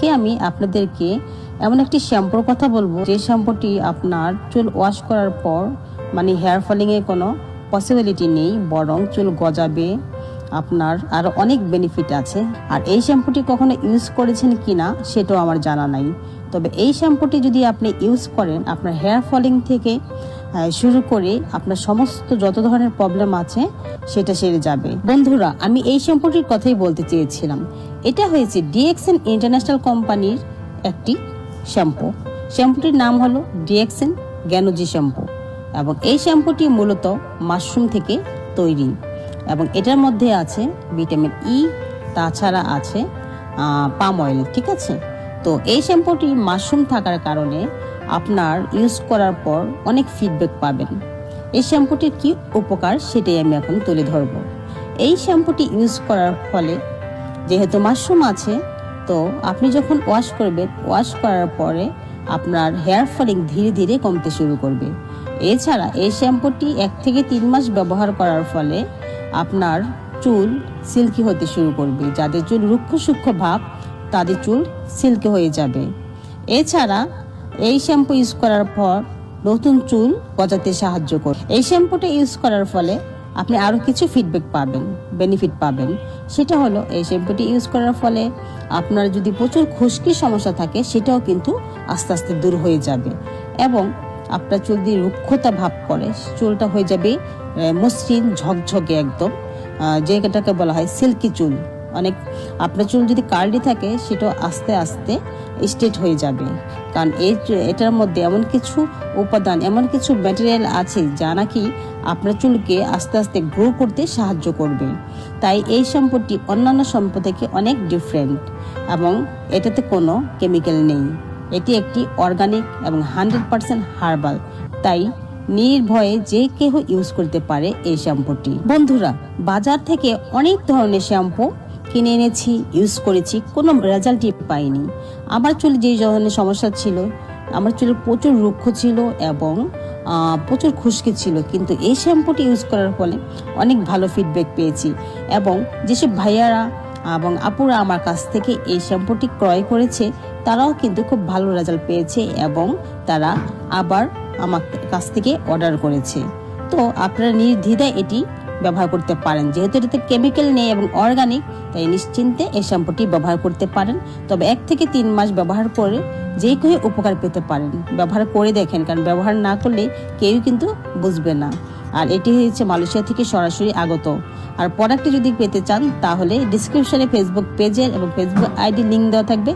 আজকে আমি আপনাদেরকে এমন একটি শ্যাম্পুর কথা বলবো যে শ্যাম্পুটি আপনার চুল ওয়াশ করার পর মানে হেয়ার ফলিংয়ের কোনো পসিবিলিটি নেই, বরং চুল গজাবে। আপনার আরও অনেক বেনিফিট আছে। আর এই শ্যাম্পুটি কখনো ইউজ করেছেন কিনা সেটাও আমার জানা নাই। তবে এই শ্যাম্পুটি যদি আপনি ইউজ করেন, আপনার হেয়ার ফলিং থেকে শুরু করে আপনার সমস্ত যত ধরনের প্রবলেম আছে সেটা সেরে যাবে। বন্ধুরা, আমি এই শ্যাম্পুটির কথাই বলতে চেয়েছিলাম। এটা হয়েছে ডিএক্সএন ইন্টারন্যাশনাল কোম্পানির একটি শ্যাম্পু। শ্যাম্পুটির নাম হলো ডিএক্সএন গ্যানোজি শ্যাম্পু এবং এই শ্যাম্পুটি মূলত মাশরুম থেকে তৈরি এবং এটার মধ্যে আছে ভিটামিন ই, তাছাড়া আছে পাম অয়েল। ঠিক আছে, তো এই শ্যাম্পুটি মাশরুম থাকার কারণে আপনার ইউজ করার পর অনেক ফিডব্যাক পাবেন। এই শ্যাম্পুটির কি উপকার সেটাই আমি এখন তুলে ধরব। এই শ্যাম্পুটি ইউজ করার ফলে যেহেতু মাশরুম আছে, তো আপনি যখন ওয়াশ করবেন, ওয়াশ করার পরে আপনার হেয়ার ফলিং ধীরে ধীরে কমতে শুরু করবে। এছাড়া এই শ্যাম্পুটি 1 থেকে 3 মাস ব্যবহার করার ফলে আপনার চুল সিল্কি হতে শুরু করবে। যাদের চুল রুক্ষ সূক্ষ্ম ভাব তাদের চুল সিল্কি হয়ে যাবে। এছাড়া এই শ্যাম্পু ইউজ করার পর নতুন চুল গজাতে সাহায্য করে। এই শ্যাম্পুটা ইউজ করার ফলে আপনি আরও কিছু ফিডব্যাক পাবেন, বেনিফিট পাবেন। সেটা হলো এই শ্যাম্পুটি ইউজ করার ফলে আপনার যদি প্রচুর খুশকির সমস্যা থাকে সেটাও কিন্তু আস্তে আস্তে দূর হয়ে যাবে এবং আপনার চুল দিয়ে রুক্ষতা ভাব করে চুলটা হয়ে যাবে মসৃণ ঝকঝকে একদম, যেটাকে বলা হয় সিল্কি চুল। অনেক আপনার চুল যদি কার্লি থাকে সেটাও আস্তে আস্তে স্ট্রেট হয়ে যাবে, কারণ এটার মধ্যে এমন কিছু উপাদান, এমন কিছু ম্যাটেরিয়াল আছে যা নাকি আপনার চুলকে আস্তে আস্তে গ্রো করতে সাহায্য করবে। তাই এই শ্যাম্পুটি অন্যান্য শ্যাম্পু থেকে অনেক ডিফারেন্ট এবং এটাতে কোনো কেমিক্যাল নেই। এটি একটি অর্গানিক এবং 100% হার্বাল, তাই নির্ভয়ে যে কেউ ইউজ করতে পারে এই শ্যাম্পুটি। বন্ধুরা, বাজার থেকে অনেক ধরনের শ্যাম্পু কিনে এনেছি, ইউজ করেছি, কোনো রেজাল্টই পাইনি। আমার চুলে যে ধরনের সমস্যা ছিল, আমার চুলে প্রচুর রুক্ষ ছিল এবং প্রচুর খুশকি ছিল, কিন্তু এই শ্যাম্পুটি ইউজ করার ফলে অনেক ভালো ফিডব্যাক পেয়েছি এবং যেসব ভাইয়ারা এবং আপুরা আমার কাছ থেকে এই শ্যাম্পুটি ক্রয় করেছে তারাও কিন্তু খুব ভালো রেজাল্ট পেয়েছে এবং তারা আবার আমার কাছ থেকে অর্ডার করেছে। তো আপনারা নির্দ্বিধায় এটি ব্যবহার করতে পারেন। যেহেতু এটাতে কেমিক্যাল নেই এবং অর্গানিক, তাই নিশ্চিন্তে এই শ্যাম্পুটি ব্যবহার করতে পারেন। তবে 1 থেকে 3 মাস ব্যবহার করে যে কেউ উপকার পেতে পারেন। ব্যবহার করে দেখেন, কারণ ব্যবহার না করলে কেউ কিন্তু বুঝবে না। আর এটি হয়েছে মালয়েশিয়া থেকে সরাসরি আগত। আর প্রোডাক্টটি যদি পেতে চান তাহলে ডিসক্রিপশনে ফেসবুক পেজের এবং ফেসবুক আইডি লিঙ্ক দেওয়া থাকবে।